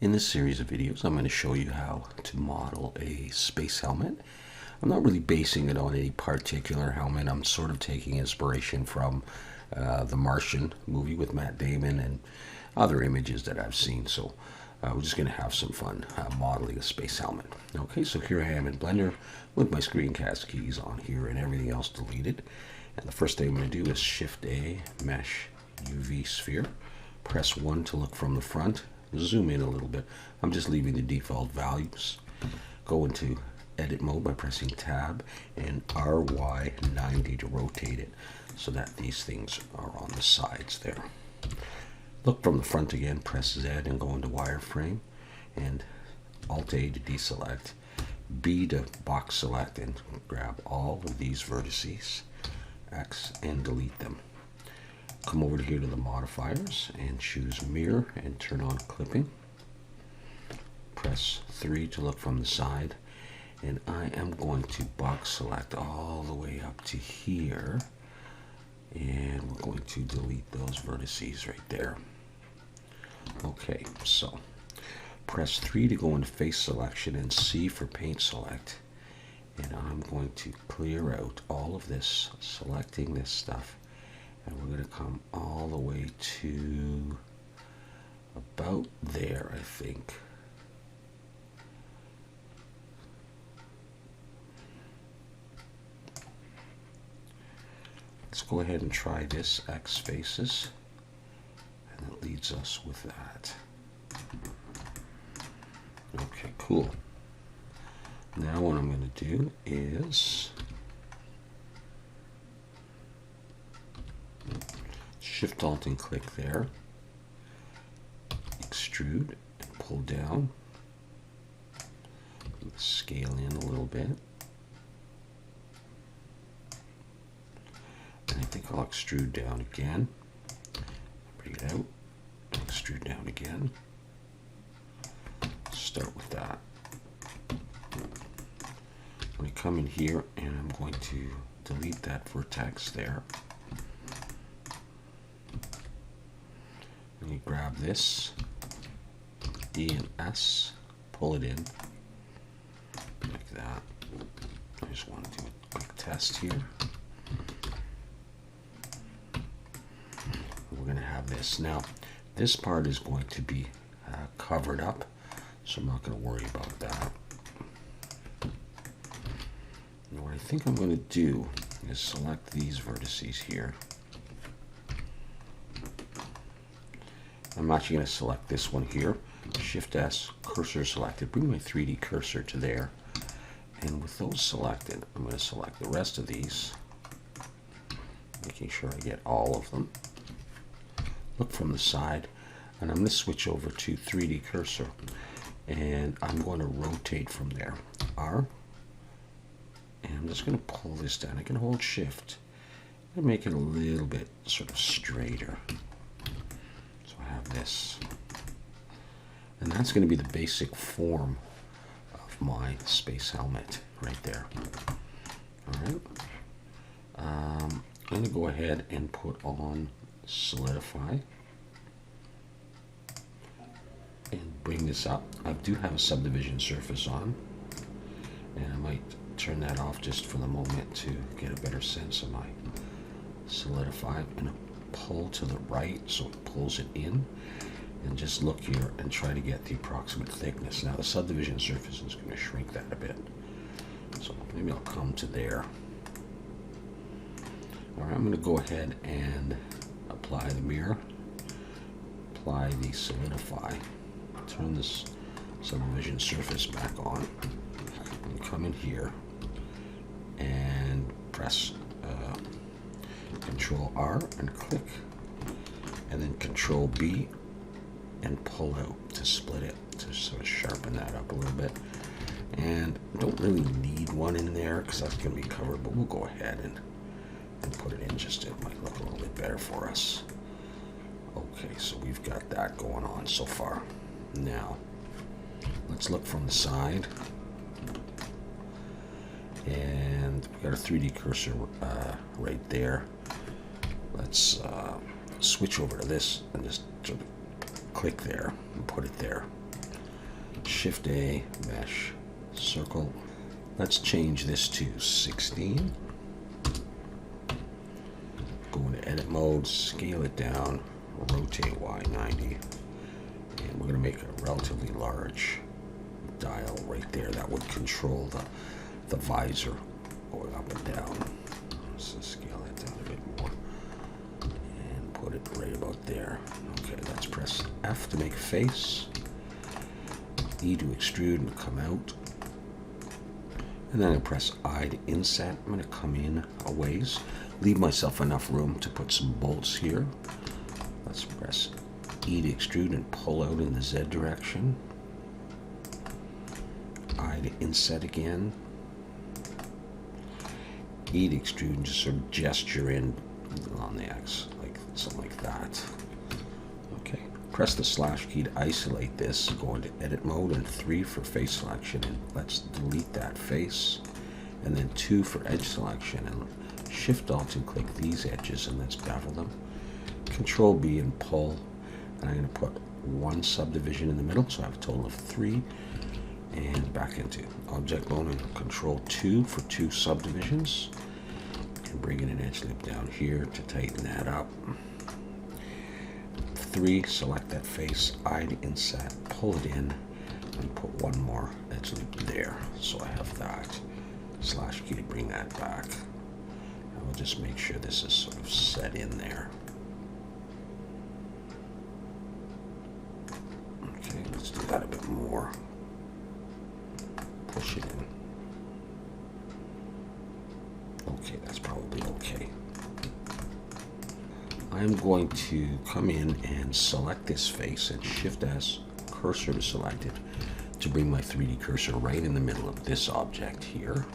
In this series of videos, I'm going to show you how to model a space helmet. I'm not really basing it on any particular helmet. I'm sort of taking inspiration from the Martian movie with Matt Damon and other images that I've seen. So we're just going to have some fun modeling a space helmet. Okay, so here I am in Blender with my screencast keys on here and everything else deleted. And the first thing I'm going to do is Shift A, Mesh, UV Sphere. Press 1 to look from the front. Zoom in a little bit. I'm just leaving the default values. Go into edit mode by pressing tab and RY90 to rotate it so that these things are on the sides there. Look from the front again, press Z and go into wireframe and Alt A to deselect, B to box select and grab all of these vertices, X and delete them. Come over here to the modifiers and choose mirror and turn on clipping. Press 3 to look from the side, and I am going to box select all the way up to here, and we're going to delete those vertices right there. Okay, so press 3 to go into face selection and C for paint select, and I'm going to clear out all of this, selecting this stuff. And we're going to come all the way to about there, I think. Let's go ahead and try this X faces. And it leads us with that. Okay, cool. Now what I'm going to do is Shift Alt and click there, extrude and pull down, scale in a little bit, and I think I'll extrude down again, bring it out, extrude down again, start with that. I'm going to come in here and I'm going to delete that vertex there. You grab this, E and S, pull it in, like that. I just want to do a quick test here. We're going to have this. Now, this part is going to be covered up, so I'm not going to worry about that. And what I think I'm going to do is select these vertices here. I'm actually going to select this one here, Shift S, cursor selected, bring my 3D cursor to there, and with those selected, I'm going to select the rest of these, making sure I get all of them. Look from the side, and I'm going to switch over to 3D cursor, and I'm going to rotate from there, R, and I'm just going to pull this down. I can hold Shift and make it a little bit sort of straighter. This, and that's going to be the basic form of my space helmet right there. All right, I'm going to go ahead and put on solidify and bring this up. I do have a subdivision surface on, and I might turn that off just for the moment to get a better sense of my solidify. I'm going to pull to the right so it pulls it in, and just look here and try to get the approximate thickness. Now the subdivision surface is going to shrink that a bit, so maybe I'll come to there. Alright, I'm going to go ahead and apply the mirror, apply the solidify, turn this subdivision surface back on, and come in here and press Control R and click, and then Control B and pull out to split it, to sort of sharpen that up a little bit. And don't really need one in there because that's going to be covered, but we'll go ahead and put it in, just it might look a little bit better for us. Okay, so we've got that going on so far. Now let's look from the side, and we've got a 3D cursor right there. Let's switch over to this and just sort of click there and put it there. Shift A, mesh, circle. Let's change this to 16. Go into edit mode, scale it down, rotate Y 90. And we're going to make a relatively large dial right there that would control the visor going up and down. So scale that down a bit more and put it right about there. Okay, let's press F to make a face, E to extrude and come out, and then I press I to inset. I'm going to come in a ways, leave myself enough room to put some bolts here. Let's press E to extrude and pull out in the Z direction. I to inset again. E to extrude and just sort of gesture in on the X, like something like that. Okay, press the slash key to isolate this. Go into edit mode and 3 for face selection, and let's delete that face, and then 2 for edge selection, and shift alt and click these edges and let's bevel them. Control B and pull, and I'm going to put 1 subdivision in the middle, so I have a total of 3. And back into object mode and control 2 for 2 subdivisions, and bring in an edge loop down here to tighten that up. 3, select that face, I to inset, pull it in, and put 1 more edge loop there. So I have that. Slash key to bring that back. And we'll just make sure this is sort of set in there. Okay, let's do that a bit more. Push it in. Okay, that's probably okay. I'm going to come in and select this face and Shift S, cursor to selected, to bring my 3D cursor right in the middle of this object here.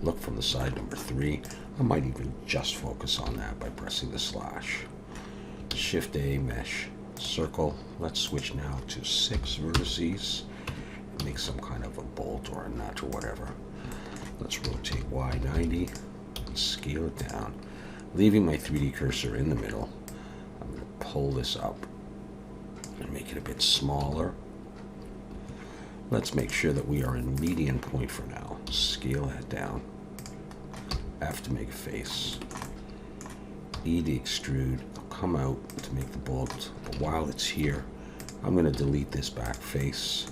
Look from the side number 3. I might even just focus on that by pressing the slash. Shift A, mesh, circle. Let's switch now to 6 vertices. Make some kind of a bolt or a nut or whatever. Let's rotate Y 90 and scale it down, leaving my 3D cursor in the middle. I'm going to pull this up and make it a bit smaller. Let's make sure that we are in median point for now. Scale that down. F to make a face. E to extrude. Come out to make the bolt. But while it's here, I'm going to delete this back face.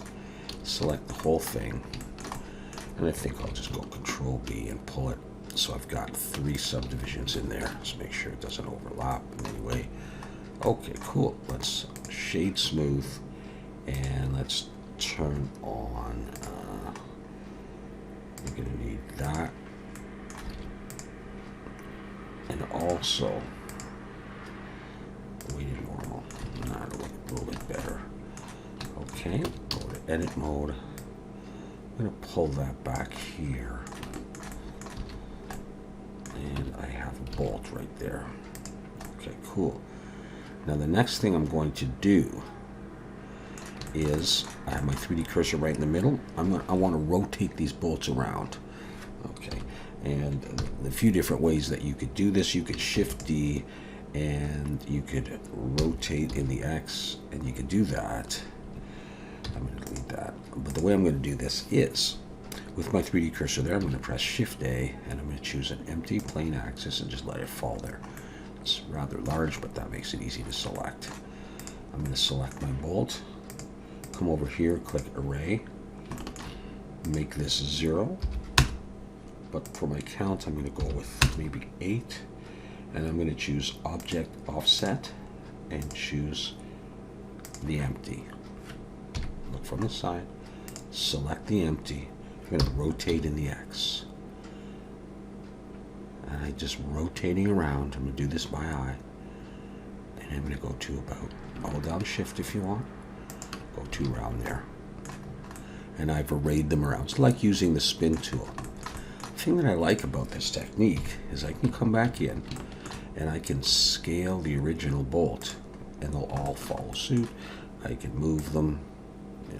Select the whole thing, and I think I'll just go Control B and pull it so I've got 3 subdivisions in there. Just make sure it doesn't overlap in any way. Okay, cool. Let's shade smooth, and let's turn on. We're going to need that, and also weighted normal. That'll look a little bit better. Okay, go to edit mode. I'm going to pull that back here. And I have a bolt right there. Okay, cool. Now the next thing I'm going to do is, I have my 3D cursor right in the middle. I want to rotate these bolts around. Okay, and the few different ways that you could do this, you could Shift D and you could rotate in the X, and you could do that. I'm going to delete that. But the way I'm going to do this is, with my 3D cursor there, I'm going to press Shift A, and I'm going to choose an empty plane axis and just let it fall there. It's rather large, but that makes it easy to select. I'm going to select my bolt, come over here, click Array, make this 0. But for my count, I'm going to go with maybe 8, and I'm going to choose Object Offset and choose the empty. Look from the side, select the empty. I'm going to rotate in the X. And I'm just rotating around. I'm going to do this by eye. And I'm going to go to about, hold down Shift if you want. Go to around there. And I've arrayed them around. It's like using the spin tool. The thing that I like about this technique is I can come back in and I can scale the original bolt and they'll all follow suit. I can move them,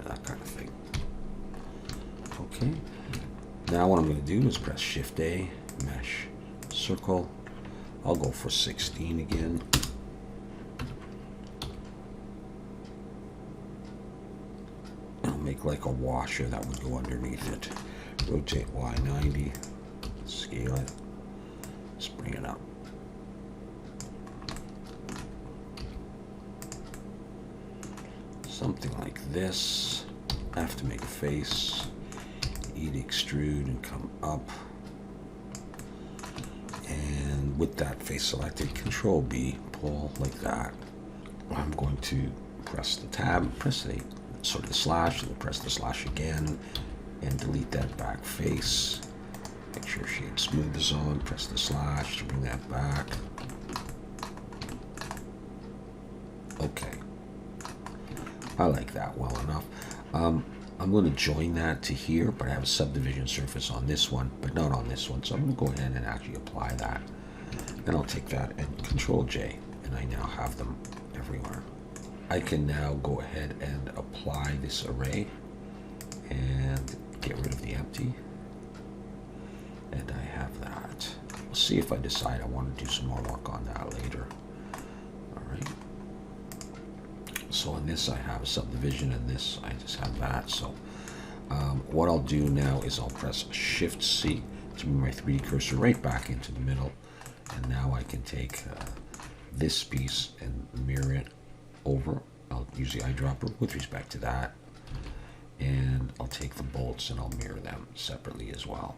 that kind of thing. Okay, now what I'm going to do is press Shift A, mesh, circle. I'll go for 16 again. And make like a washer that would go underneath it. Rotate Y90, scale it, let's bring it up. Something like this. I have to make a face. Extrude and come up. And with that face selected, Control B, pull like that. I'm going to press the tab, press the sort of the slash, and then press the slash again, and delete that back face. Make sure shade smooth is on. Press the slash to bring that back. Okay. I like that well enough. I'm going to join that to here, but I have a subdivision surface on this one, but not on this one. So I'm going to go ahead and actually apply that. Then I'll take that and Control J, and I now have them everywhere. I can now go ahead and apply this array and get rid of the empty. And I have that. We'll see if I decide I want to do some more work on that later. All right. So on this I have a subdivision, and this I just have that. So what I'll do now is I'll press Shift C to move my 3D cursor right back into the middle, and now I can take this piece and mirror it over. I'll use the eyedropper with respect to that, and I'll take the bolts and I'll mirror them separately as well.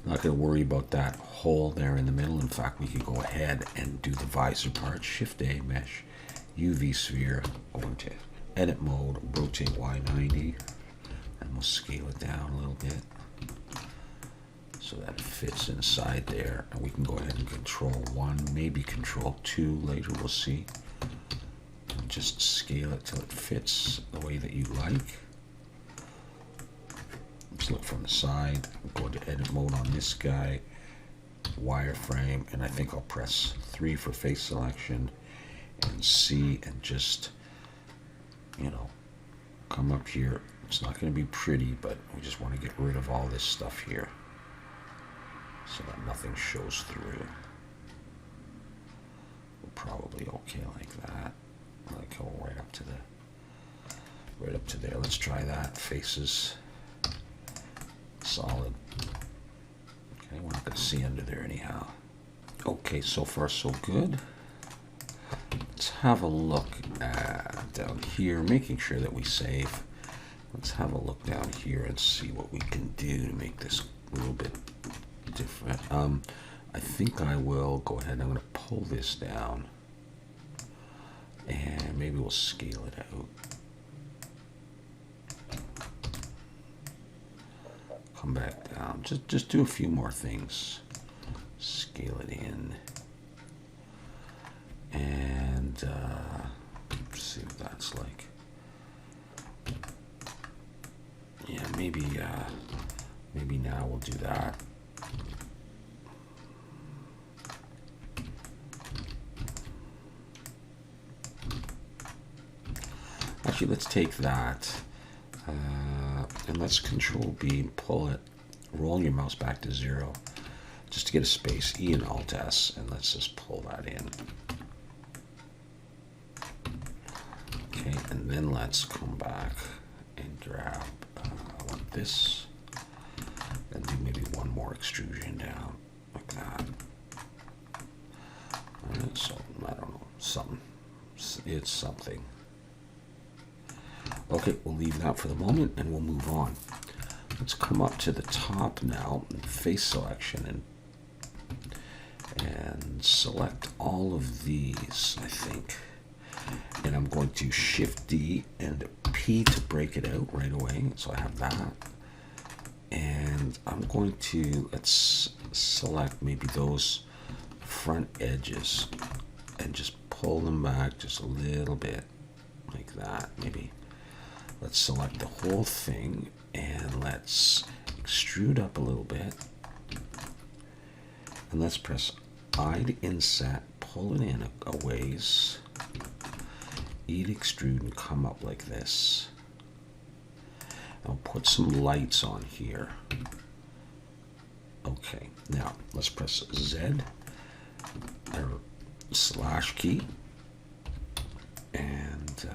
Not going to worry about that hole there in the middle. In fact, we could go ahead and do the visor part. Shift A, mesh, UV sphere, go into edit mode, rotate Y90, and we'll scale it down a little bit so that it fits inside there. And we can go ahead and Control 1, maybe Control 2 later, we'll see. And just scale it till it fits the way that you like. Let's look from the side. Go to edit mode on this guy, wireframe, and I think I'll press 3 for face selection and C, and just, you know, come up here. It's not going to be pretty, but we just want to get rid of all this stuff here so that nothing shows through. We're probably okay like that. Like go right up to there. Let's try that. Faces. Solid. Okay, we're not going to see under there anyhow. Okay, so far so good. Let's have a look down here, making sure that we save. Let's have a look down here and see what we can do to make this a little bit different. I think I will go ahead and I'm going to pull this down, and maybe we'll scale it out. Come back down. Just do a few more things. Scale it in, and see what that's like. Yeah, maybe now we'll do that. Actually, let's take that. And let's Control B and pull it, roll your mouse back to 0 just to get a space, E and Alt S, and let's just pull that in. Okay, and then let's come back and grab this, and do maybe one more extrusion down, like that. Alright, so, I don't know, something. It's something. Okay, we'll leave that for the moment and we'll move on. Let's come up to the top now, face selection, and select all of these, I think. And I'm going to Shift D and P to break it out right away. So I have that. And I'm going to, let's select maybe those front edges and just pull them back just a little bit, like that, maybe. Let's select the whole thing and let's extrude up a little bit. And let's press I to inset, pull it in a ways, E to extrude, and come up like this. I'll put some lights on here. Okay, now let's press Z or slash key and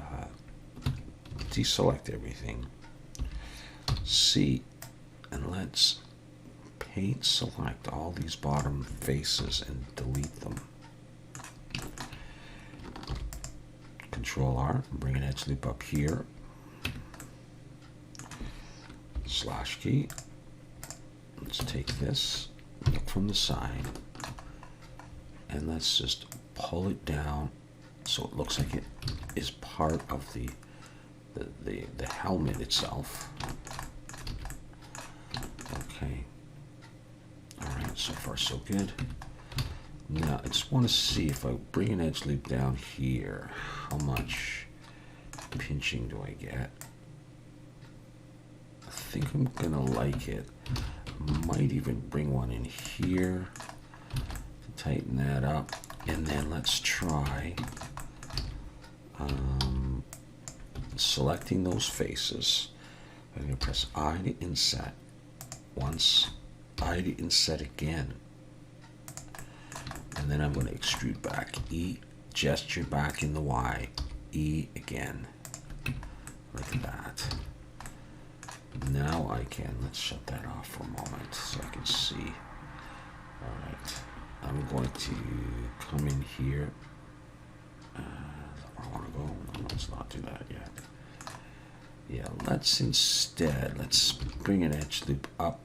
deselect everything. C, and let's paint select all these bottom faces and delete them. Control R, bring an edge loop up here. Slash key. Let's take this, look from the side, and let's just pull it down so it looks like it is part of the helmet itself. Okay. Alright, so far so good. Now I just want to see if I bring an edge loop down here, how much pinching do I get? I think I'm gonna like it. Might even bring one in here to tighten that up, and then let's try selecting those faces. I'm going to press I to inset once, I to inset again, and then I'm going to extrude back. E, gesture back in the Y, E again, like that. Now I can, let's shut that off for a moment so I can see. Alright, I'm going to come in here. Is that where I want to go? No, let's not do that yet. Yeah, let's instead, let's bring an edge loop up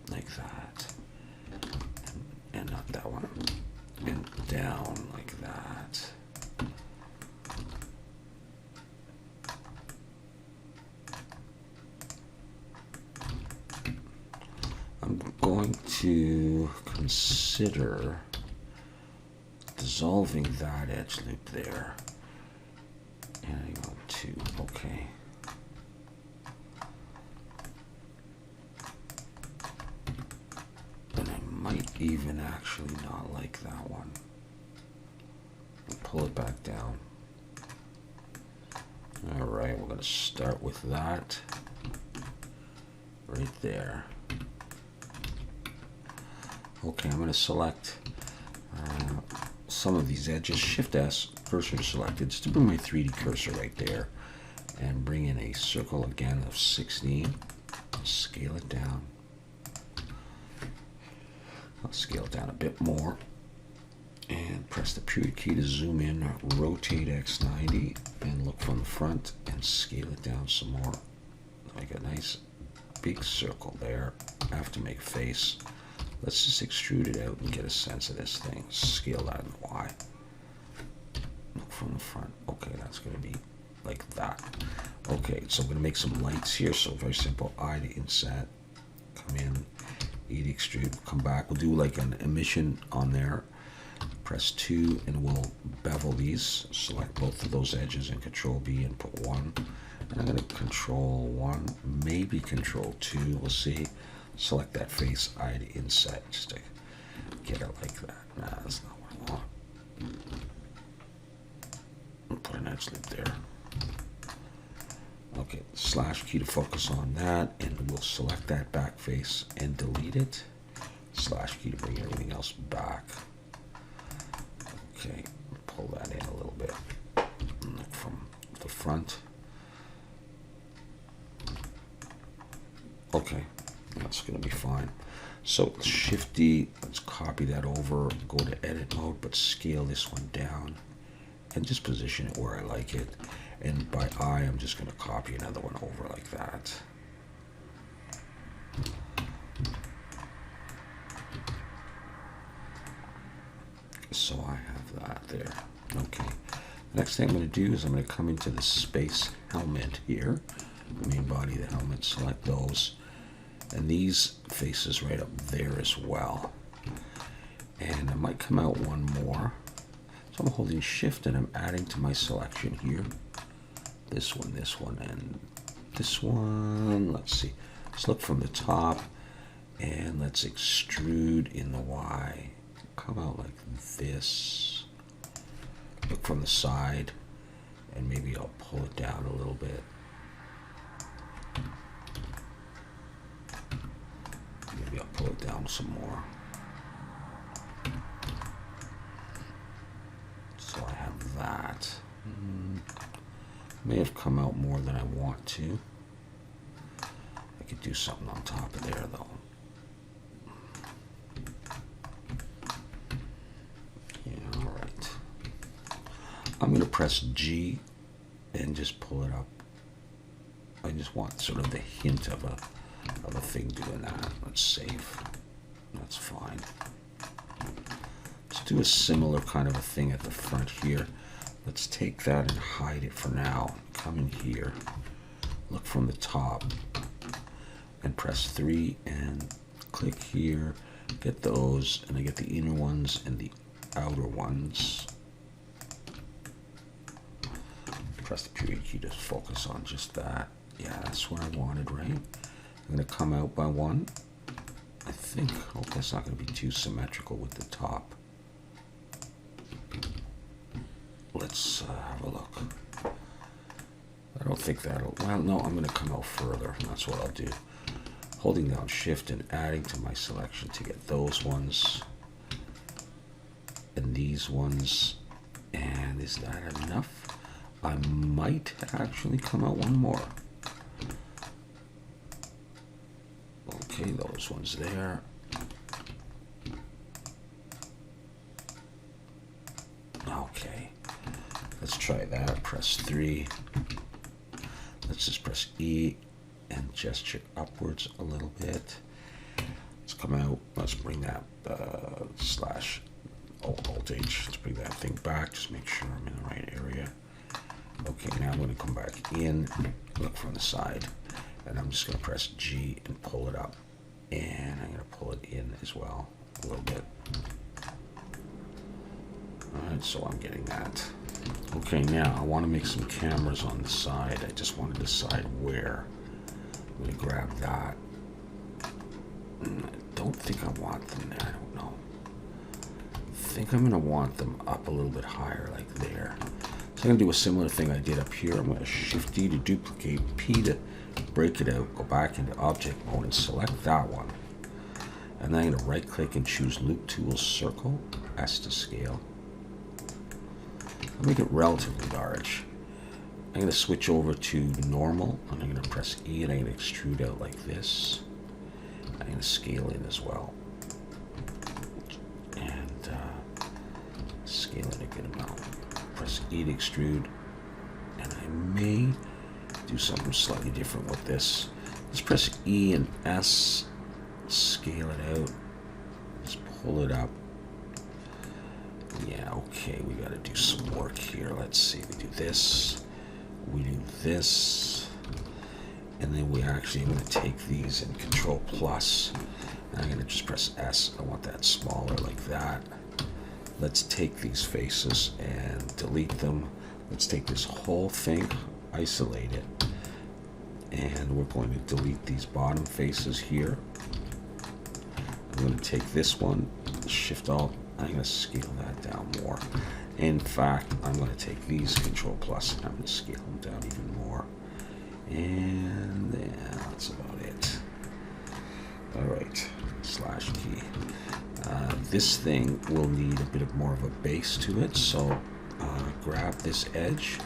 like that. And not that one. And down like that. I'm going to consider dissolving that edge loop there. And I go to, okay. And I might even actually not like that one. I'll pull it back down. All right, we're going to start with that right there. Okay, I'm going to select some of these edges. Shift S, cursor selected, just to bring my 3D cursor right there, and bring in a circle again of 16. Scale it down. I'll scale it down a bit more, and press the period key to zoom in. Rotate X90, and look from the front, and scale it down some more. Make a nice big circle there. I have to make a face. Let's just extrude it out and get a sense of this thing. Scale that in Y. Look from the front. Okay, that's going to be like that. Okay, so I'm going to make some lights here. So very simple. I to inset. Come in. E to extrude. Come back. We'll do like an emission on there. Press 2 and we'll bevel these. Select both of those edges and Control B and put 1. And I'm going to Control 1, maybe Control 2. We'll see. Select that face, I to inset, just to get it like that. Nah, that's not what I want. I'll put an edge loop there. Okay, slash key to focus on that, and we'll select that back face and delete it. Slash key to bring everything else back. Okay, pull that in a little bit. Look from the front. Okay. That's going to be fine. So Shift D, let's copy that over, go to edit mode, but scale this one down and just position it where I like it. And by I, I'm just going to copy another one over like that. So I have that there. Okay. The next thing I'm going to do is I'm going to come into the space helmet here, the main body of the helmet, select those. And these faces right up there as well. And I might come out one more. So I'm holding Shift and I'm adding to my selection here. This one, and this one. Let's see. Let's look from the top and let's extrude in the Y. Come out like this. Look from the side and maybe I'll pull it down a little bit. Maybe I'll pull it down some more. So I have that. May have come out more than I want to. I could do something on top of there though. Yeah, all right. I'm going to press G and just pull it up. I just want sort of the hint of a thing doing that. Let's save. That's fine. Let's do a similar kind of a thing at the front here. Let's take that and hide it for now. Come in here, look from the top, and press 3 and click here. Get those, and I get the inner ones and the outer ones. Press the period key to focus on just that. Yeah, that's what I wanted, right? I'm going to come out by 1. I think, hope that's not going to be too symmetrical with the top. Let's have a look. I don't think that'll, well, no, I'm going to come out further. That's what I'll do. Holding down Shift and adding to my selection to get those ones and these ones. And is that enough? I might actually come out one more. Okay, those ones there. Okay, let's try that. Press 3. Let's just press E and gesture upwards a little bit. Let's come out. Let's bring that slash Alt H. Let's bring that thing back. Just make sure I'm in the right area. Okay, now I'm going to come back in, look from the side, and I'm just going to press G and pull it up. And I'm going to pull it in as well a little bit. Alright, so I'm getting that. Okay, now I want to make some cameras on the side. I just want to decide where. I'm going to grab that. I don't think I want them there. I don't know. I think I'm going to want them up a little bit higher, like there. So I'm going to do a similar thing I did up here. I'm going to Shift D to duplicate, P to break it out, go back into object mode and select that one. And then I'm going to right click and choose Loop Tools Circle, S to scale. I'll make it relatively large. I'm going to switch over to normal, and I'm going to press E, and I'm going to extrude out like this. I'm going to scale in as well. And scale in a good amount. Press E to extrude, and I may do something slightly different with this. Let's press E and S, scale it out, just pull it up. Yeah, okay, we got to do some work here. Let's see, we do this, we do this, and then we actually, I'm going to take these and Control Plus, and I'm going to just press S. I want that smaller like that. Let's take these faces and delete them. Let's take this whole thing, isolate it, and we're going to delete these bottom faces here. I'm going to take this one, Shift Alt, I'm going to scale that down more. In fact, I'm going to take these, Control Plus, and I'm going to scale them down even more. And yeah, that's about it. Alright, slash key. This thing will need a bit more of a base to it, so grab this edge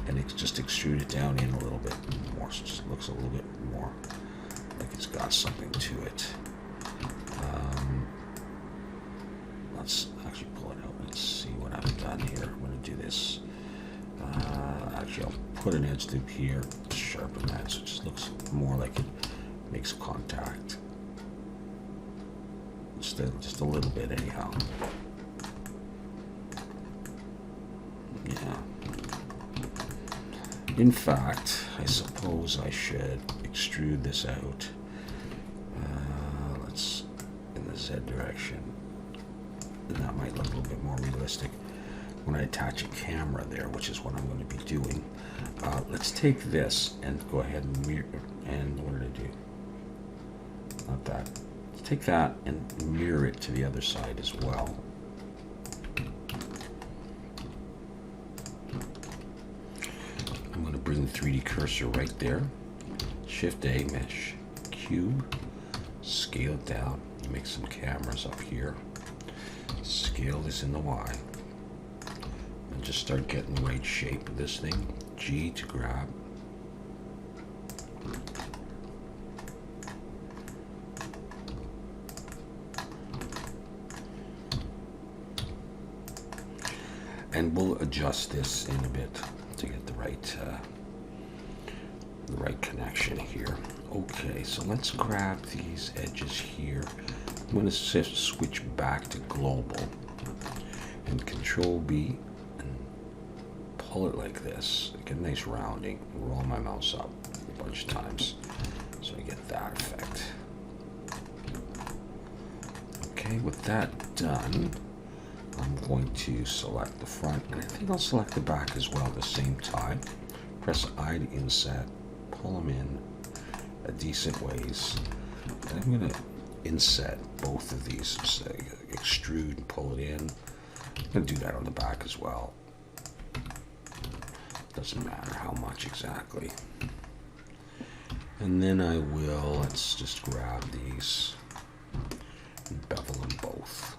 and just extrude it down in a little bit more, so it just looks a little bit more like it's got something to it. Let's actually pull it out and see what I've done here. I'm going to do this. Actually, I'll put an edge loop here, sharpen that so it just looks more like it makes contact. Just a little bit anyhow. Yeah. In fact, I suppose I should extrude this out. Let's in the Z direction. And that might look a little bit more realistic when I attach a camera there, which is what I'm going to be doing. Let's take this and go ahead and mirror. And what did I do? Not that. Take that and mirror it to the other side as well. I'm going to bring the 3D cursor right there. Shift A, mesh, cube, scale it down, make some cameras up here. Scale this in the Y. And just start getting the right shape of this thing. G to grab. And we'll adjust this in a bit to get the right connection here. Okay, so let's grab these edges here. I'm going to switch back to global and Control B and pull it like this. Get a nice rounding. Roll my mouse up a bunch of times so I get that effect. Okay, with that done, I'm going to select the front, and I think I'll select the back as well at the same time. Press I to inset, pull them in a decent ways, and I'm going to inset both of these, so extrude and pull it in. I'm going to do that on the back as well. Doesn't matter how much exactly. And then I will, let's just grab these and bevel them both.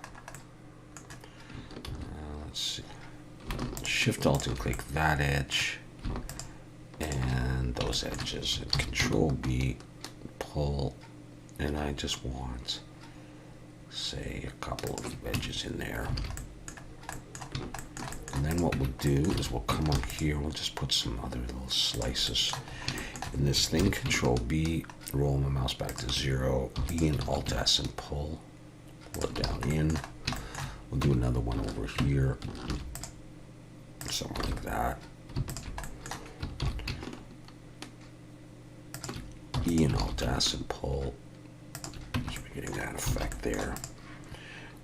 Let's see. Shift Alt and click that edge and those edges, and Control B, pull, and I just want, say, a couple of edges in there. And then what we'll do is we'll come up here, we'll just put some other little slices in this thing. Control B, roll my mouse back to 0, E and Alt S and pull it down in. We'll do another one over here, something like that. E and Alt S and pull. So we're getting that effect there.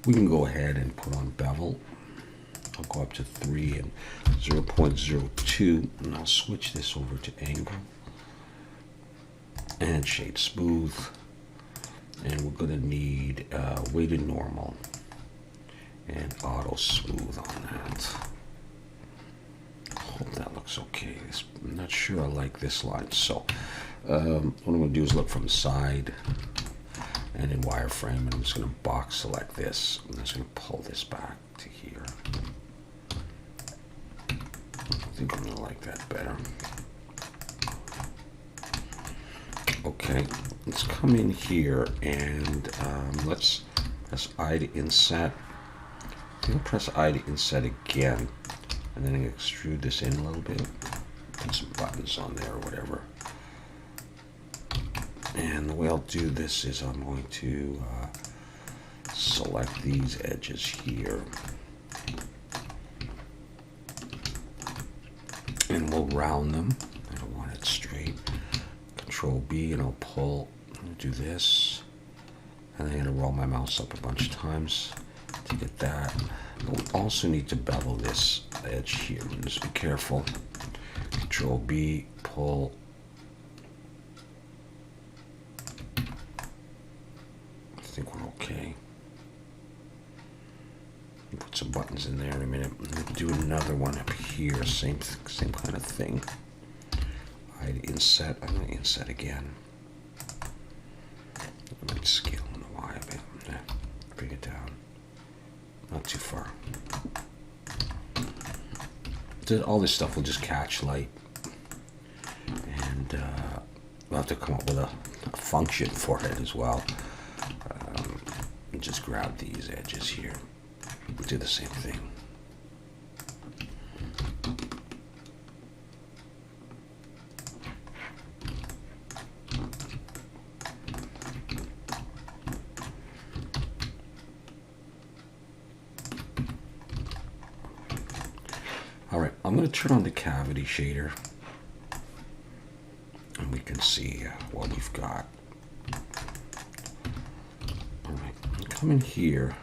We can go ahead and put on bevel. I'll go up to 3 and 0.02, and I'll switch this over to angle and shade smooth. And we're going to need weighted normal and auto smooth on that. Hope that looks okay. I'm not sure I like this line, so what I'm going to do is look from the side and in wireframe, and I'm just going to box select this. I'm just going to pull this back to here. I think I'm going to like that better. Okay, let's come in here and let's press I to inset. I'll press I to inset again, and then extrude this in a little bit. Put some buttons on there or whatever. And the way I'll do this is I'm going to select these edges here. And we'll round them. I don't want it straight. Control B and I'll pull. I'll do this. And I'm going to roll my mouse up a bunch of times to get that. But we also need to bevel this edge here. Just be careful. Control B, pull. I think we're okay. Put some buttons in there in a minute. I'm going to do another one up here. Same kind of thing. I'd inset. I'm going to inset again. I might scale on the Y a bit. Bring it down. Not too far. All this stuff will just catch light. And we'll have to come up with a function for it as well. And just grab these edges here. We'll do the same thing. Alright, I'm going to turn on the cavity shader and we can see what we've got. Alright, come in here.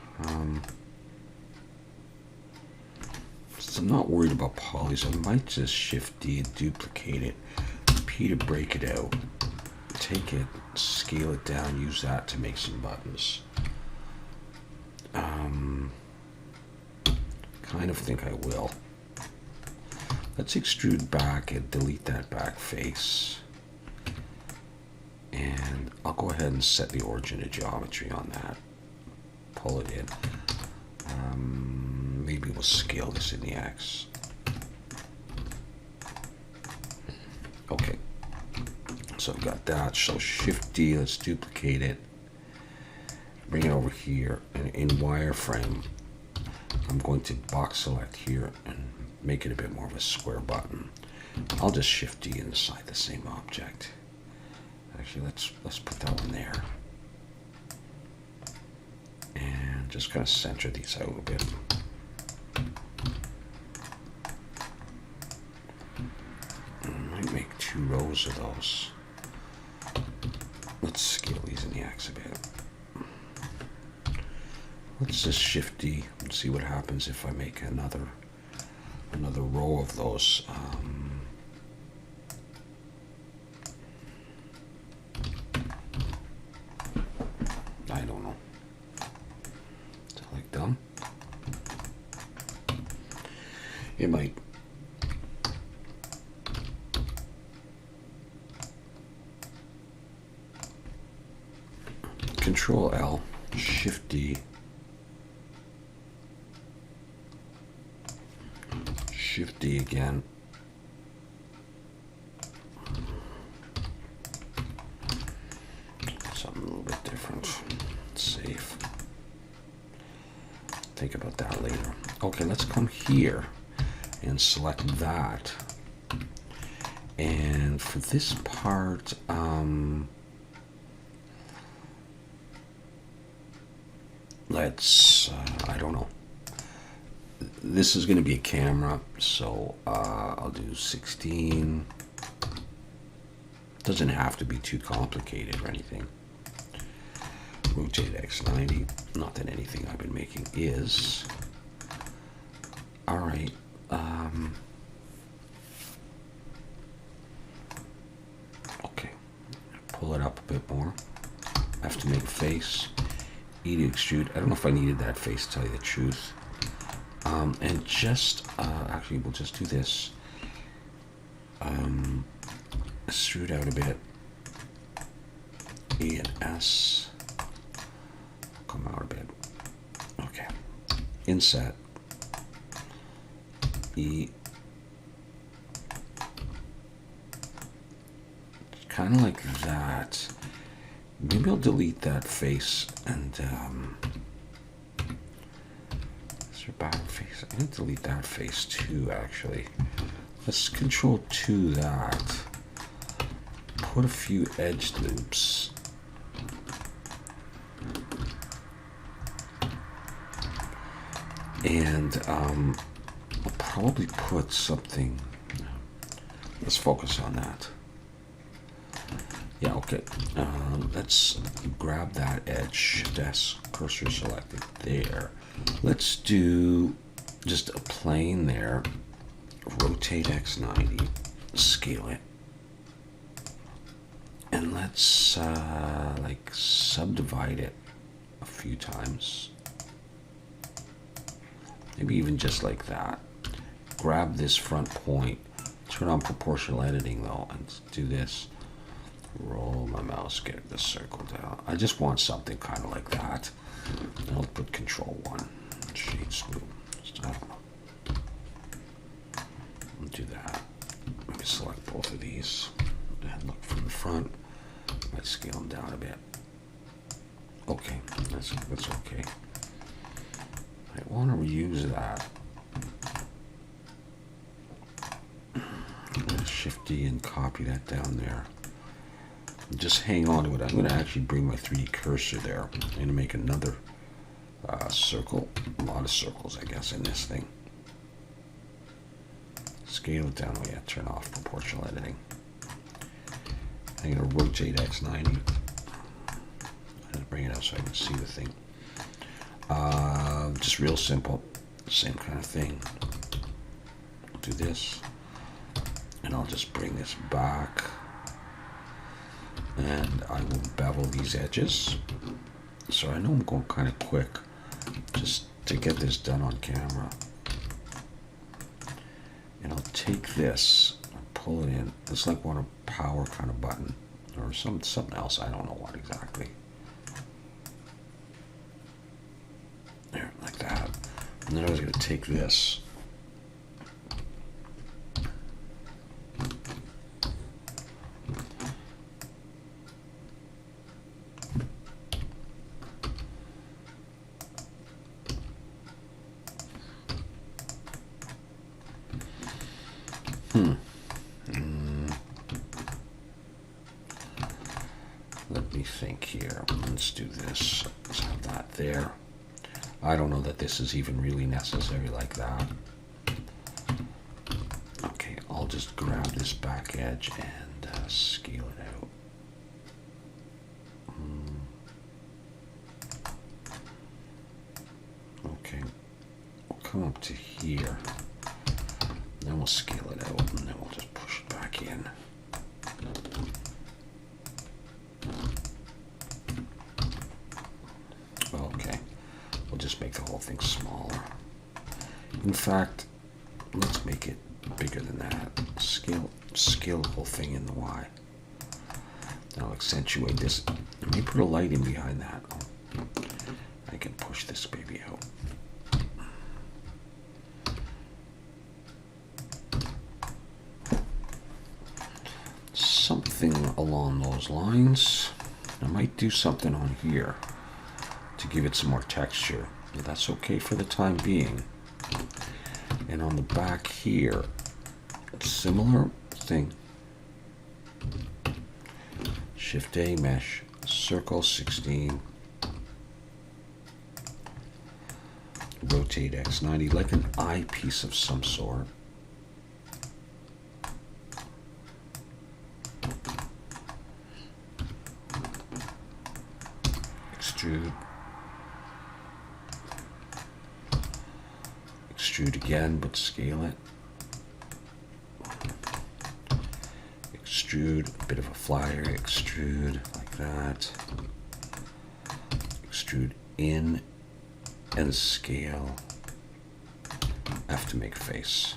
So I'm not worried about polys. I might just Shift D and duplicate it, P to break it out, take it, scale it down, use that to make some buttons. Kind of think I will. Let's extrude back and delete that back face. And I'll go ahead and set the origin of geometry on that. Pull it in. Maybe we'll scale this in the X. Okay, so I've got that. So Shift D, let's duplicate it. Bring it over here, and in wireframe, I'm going to box select here and make it a bit more of a square button. I'll just Shift D inside the same object. Actually, let's put that one there, and just kind of center these out a bit. I might make 2 rows of those. Let's scale these in the X a bit. Let's just Shift D and see what happens if I make another row of those. I don't know. Select done. It might. Control L, Shift D. Shift D again. Something a little bit different. Save. Think about that later. Okay, let's come here and select that. And for this part, let's, I don't know. This is going to be a camera, so I'll do 16. Doesn't have to be too complicated or anything. Rotate X90. Not that anything I've been making is. All right. Okay. Pull it up a bit more. I have to make a face. E to extrude. I don't know if I needed that face, to tell you the truth. And just, actually, we'll just do this. Extrude out a bit. E and S. Come out a bit. Okay. Inset. E. Kind of like that. Maybe I'll delete that face and, back face. I'm going to delete that face too, actually. Let's Control 2 that. Put a few edge loops. And I'll probably put something. Let's focus on that. Yeah, okay. Let's grab that edge. Shift S, cursor selected there. Let's do just a plane there. Rotate X90, scale it, and let's like subdivide it a few times. Maybe even just like that. Grab this front point. Turn on proportional editing though, and do this. Roll my mouse, get the circle down. I just want something kind of like that. And I'll put Control 1. Shade smooth. I don't know. I'll do that. Let me select both of these. And look from the front. Might scale them down a bit. Okay, that's okay. I want to reuse that. I'm going to Shift D and copy that down there. Just hang on to it. I'm going to actually bring my 3D cursor there. I'm going to make another circle. A lot of circles, I guess, in this thing. Scale it down. Oh yeah, turn off proportional editing. I'm going to rotate X90. I'm going to bring it out so I can see the thing. Just real simple. Same kind of thing. I'll do this. And I'll just bring this back. And I will bevel these edges. So I know I'm going kind of quick just to get this done on camera. And I'll take this and pull it in. It's like one a power kind of button or something else. I don't know what exactly. There, like that. And then I was going to take this Let me think here. Let's do this. Let's have that there. I don't know that this is even really necessary like that. Okay, I'll just grab this back edge and scale it out. Okay, we'll come up to here. Then we'll scale it out, and then we'll just push it back in. Okay, we'll just make the whole thing smaller. In fact, let's make it bigger than that. Scale the whole thing in the Y. I'll accentuate this. Let me put a light in behind that. I can push this baby out. Something along those lines. I might do something on here to give it some more texture. But that's okay for the time being. And on the back here, similar thing. Shift A, mesh, circle 16. Rotate X90 like an eyepiece of some sort. Extrude. Extrude again, but scale it. Extrude, a bit of a flyer, extrude like that. Extrude in and scale. F to make face.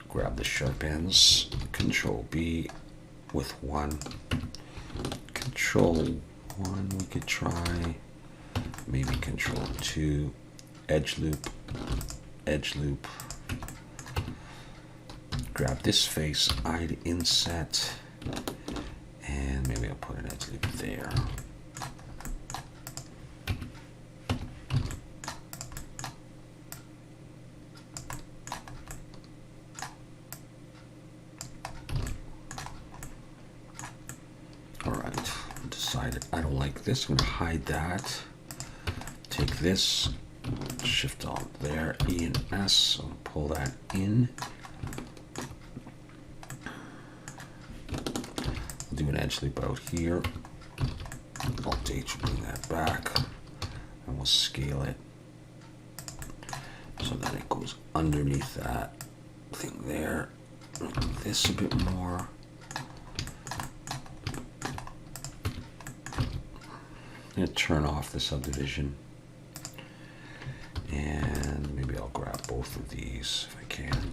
Grab the sharp ends, Control B with 1. Control 1 we could try. Maybe Control 2. Edge loop. Edge loop. Grab this face, eye to inset. And maybe I'll put an edge loop there. Alright, decided I don't like this. I'm going to hide that. Take this, Shift Alt there, E and S, so pull that in. I'll do an edge loop out here. Alt H will bring that back, and we'll scale it so that it goes underneath that thing there. Make this a bit more. I'm going to turn off the subdivision. And maybe I'll grab both of these if I can.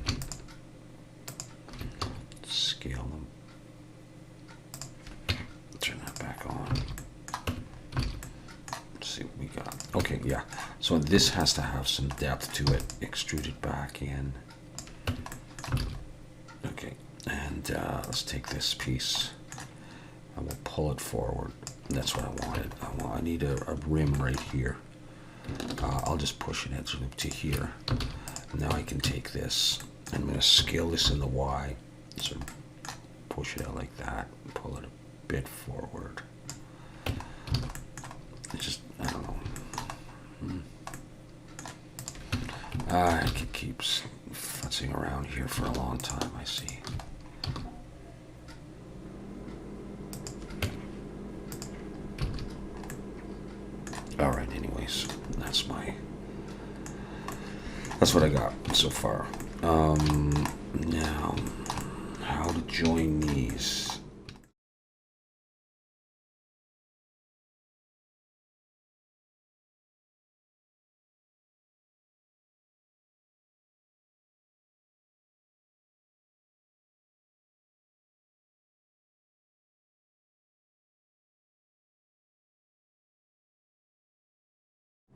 Scale them. Turn that back on. Let's see what we got. Okay, yeah. So this has to have some depth to it. Extrude it back in. Okay, and let's take this piece. I will pull it forward. That's what I wanted. I need a rim right here. I'll just push an edge loop to here. Now I can take this. I'm going to scale this in the Y. So push it out like that. Pull it a bit forward. It's just, I don't know. I could keep futzing around here for a long time, I see. All right, anyways, that's what I got so far. Now, how to join these?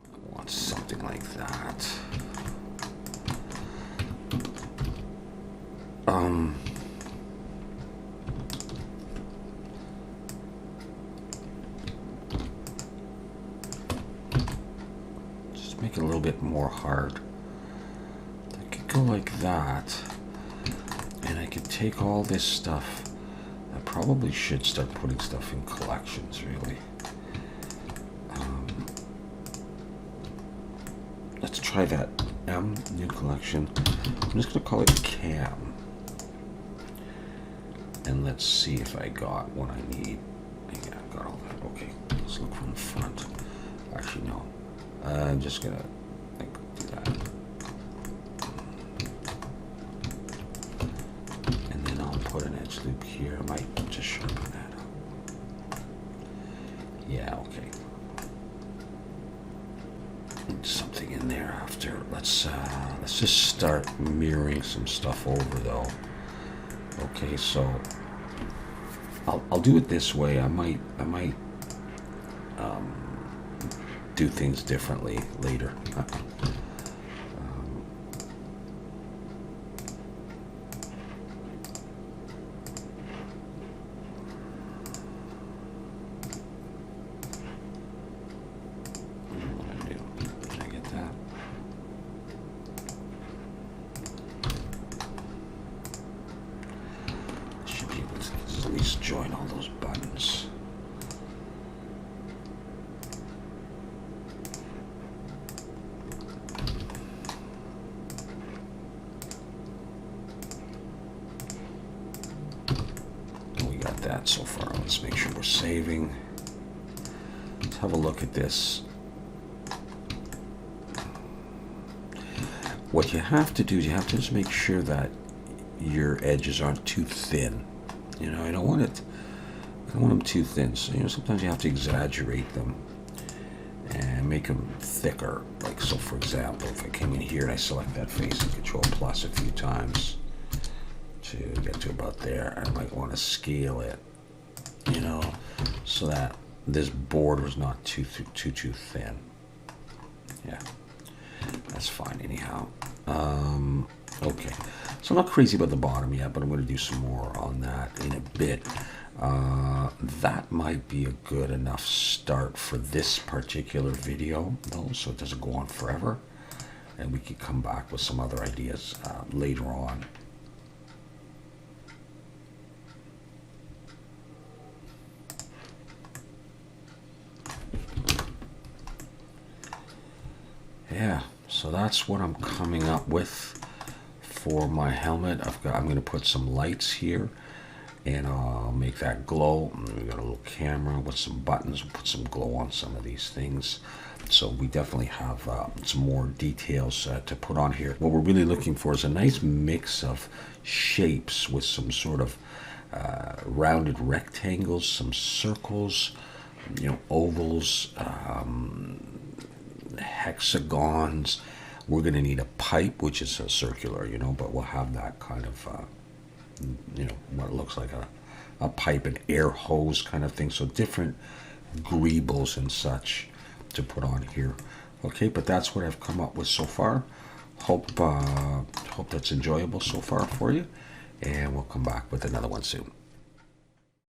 I want something like that. Just make it a little bit more hard. I could go like that, and I could take all this stuff. I probably should start putting stuff in collections, really. Let's try that. New collection. I'm just going to call it Cam. And let's see if I got what I need. Yeah, I got all that. Okay, let's look from the front. Actually, no. I'm just going to do that. And then I'll put an edge loop here. I might just sharpen that up. Yeah, okay. Something in there after. Let's just start mirroring some stuff over though. Okay, so I'll do it this way. I might do things differently later. Join all those buttons. We got that so far. Let's make sure we're saving. Let's have a look at this. What you have to do is you have to just make sure that your edges aren't too thin. You know, I don't want them too thin. So, you know, sometimes you have to exaggerate them and make them thicker. Like, so for example, if I came in here and I select that face and Control plus a few times to get to about there, I might want to scale it, you know, so that this border is not too thin. Yeah, that's fine anyhow. Okay, so I'm not crazy about the bottom yet, but I'm going to do some more on that in a bit. That might be a good enough start for this particular video, though, so it doesn't go on forever, and we can come back with some other ideas later on. Yeah, so that's what I'm coming up with for my helmet. I'm going to put some lights here, and I'll make that glow. And we got a little camera with some buttons. We'll put some glow on some of these things. So we definitely have some more details to put on here. What we're really looking for is a nice mix of shapes with some sort of rounded rectangles, some circles, you know, ovals, hexagons. We're going to need a pipe, which is a circular, you know, but we'll have that kind of, you know, what looks like a pipe, an air hose kind of thing. So different greebles and such to put on here. Okay, but that's what I've come up with so far. Hope that's enjoyable so far for you, and we'll come back with another one soon.